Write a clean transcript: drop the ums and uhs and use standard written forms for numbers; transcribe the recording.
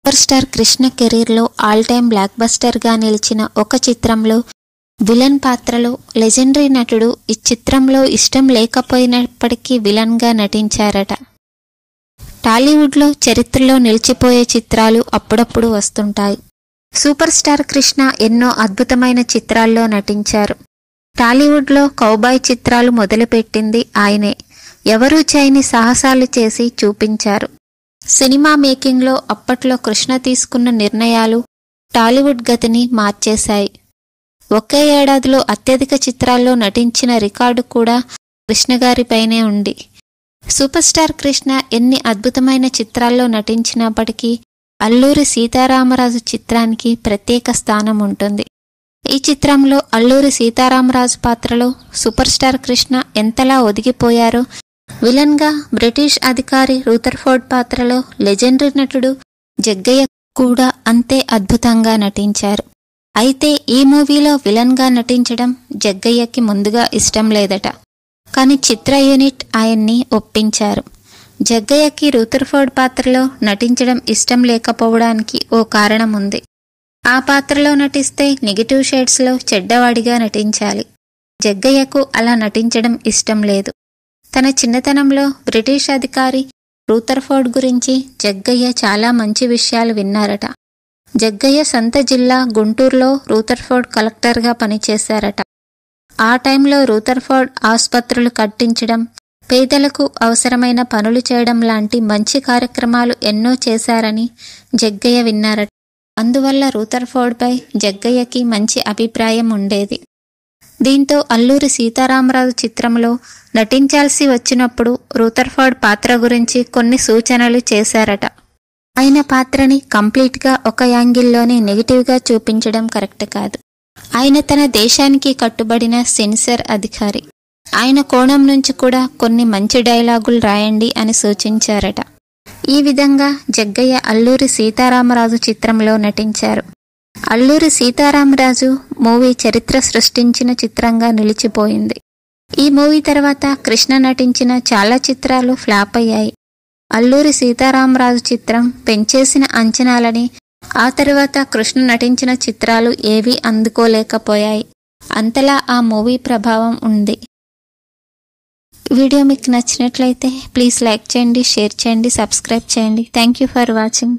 Super star Krishna కెరీర్లో all time black బస్టర్గా నిలిచిన ఒక చిత్రంలో విలన్ పాత్రలో లెజెండరీ నటుడు ఈ చిత్రంలో ఇష్టం లేకపోయినప్పటికీ విలన్గా నటించారట. టాలీవుడ్లో చరిత్రలో నిలిచిపోయే చిత్రాలు అప్పుడప్పుడు వస్తుంటాయి. సూపర్ స్టార్ కృష్ణ ఎన్నో అద్భుతమైన చిత్రాల్లో నటించారు. టాలీవుడ్లో కౌబాయ్ చిత్రాలు మొదలుపెట్టింది ఆయనే. ఎవరూ చేయని సాహసాలు చేసి చూపించారు. సినిమా మేకింగ్లో అప్పట్లో కృష్ణ తీసుకున్న నిర్ణయాలు టాలీవుడ్ గతిని మార్చేశాయి. ఒకే ఏడాదిలో అత్యధిక చిత్రాల్లో నటించిన రికార్డు కూడా కృష్ణగారిపైనే ఉంది. సూపర్ స్టార్ కృష్ణ ఎన్ని అద్భుతమైన చిత్రాల్లో నటించినప్పటికీ అల్లూరి సీతారామరాజు చిత్రానికి ప్రత్యేక స్థానం ఉంటుంది. ఈ చిత్రంలో అల్లూరి సీతారామరాజు పాత్రలో సూపర్ స్టార్ కృష్ణ ఎంతలా ఒదిగిపోయారో, విలన్గా బ్రిటిష్ అధికారి రూథర్ఫోర్డ్ పాత్రలో లెజెండరీ నటుడు జగ్గయ్య కూడా అంతే అద్భుతంగా నటించారు. అయితే ఈ మూవీలో విలన్గా నటించడం జగ్గయ్యకి ముందుగా ఇష్టం లేదట. కానీ చిత్ర యూనిట్ ఆయన్ని ఒప్పించారు. జగ్గయ్యకి రూథర్ఫోర్డ్ పాత్రలో నటించడం ఇష్టం లేకపోవడానికి ఓ కారణం ఉంది. ఆ పాత్రలో నటిస్తే నెగిటివ్ షేడ్స్లో చెడ్డవాడిగా నటించాలి. జగ్గయ్యకు అలా నటించడం ఇష్టం లేదు. తన చిన్నతనంలో బ్రిటిష్ అధికారి రూథర్ఫోర్డ్ గురించి జగ్గయ్య చాలా మంచి విషయాలు విన్నారట. జగ్గయ్య సొంత జిల్లా గుంటూరులో రూథర్ఫోర్డ్ కలెక్టర్గా పనిచేశారట. ఆ టైంలో రూథర్ఫోర్డ్ ఆసుపత్రులు కట్టించడం, పేదలకు అవసరమైన పనులు చేయడం లాంటి మంచి కార్యక్రమాలు ఎన్నో చేశారని జగ్గయ్య విన్నారట. అందువల్ల రూథర్ఫోర్డ్పై జగ్గయ్యకి మంచి అభిప్రాయం ఉండేది. దీంతో అల్లూరి సీతారామరాజు చిత్రంలో నటించాల్సి వచ్చినప్పుడు రూథర్ఫోర్డ్ పాత్ర గురించి కొన్ని సూచనలు చేశారట. ఆయన పాత్రని కంప్లీట్గా ఒక యాంగిల్లోనే నెగిటివ్గా చూపించడం కరెక్ట్ కాదు. ఆయన తన దేశానికి కట్టుబడిన సెన్సర్ అధికారి. ఆయన కోణం నుంచి కూడా కొన్ని మంచి డైలాగులు రాయండి అని సూచించారట. ఈ విధంగా జగ్గయ్య అల్లూరి సీతారామరాజు చిత్రంలో నటించారు. అల్లూరి సీతారామరాజు మూవీ చరిత్ర సృష్టించిన చిత్రంగా నిలిచిపోయింది. ఈ మూవీ తర్వాత కృష్ణ నటించిన చాలా చిత్రాలు ఫ్లాప్ అయ్యాయి. అల్లూరి సీతారామరాజు చిత్రం పెంచేసిన అంచనాలని ఆ తర్వాత కృష్ణ నటించిన చిత్రాలు ఏవీ అందుకోలేకపోయాయి. అంతలా ఆ మూవీ ప్రభావం ఉంది. వీడియో మీకు నచ్చినట్లయితే ప్లీజ్ లైక్ చేయండి, షేర్ చేయండి, సబ్స్క్రైబ్ చేయండి. Thank you for watching.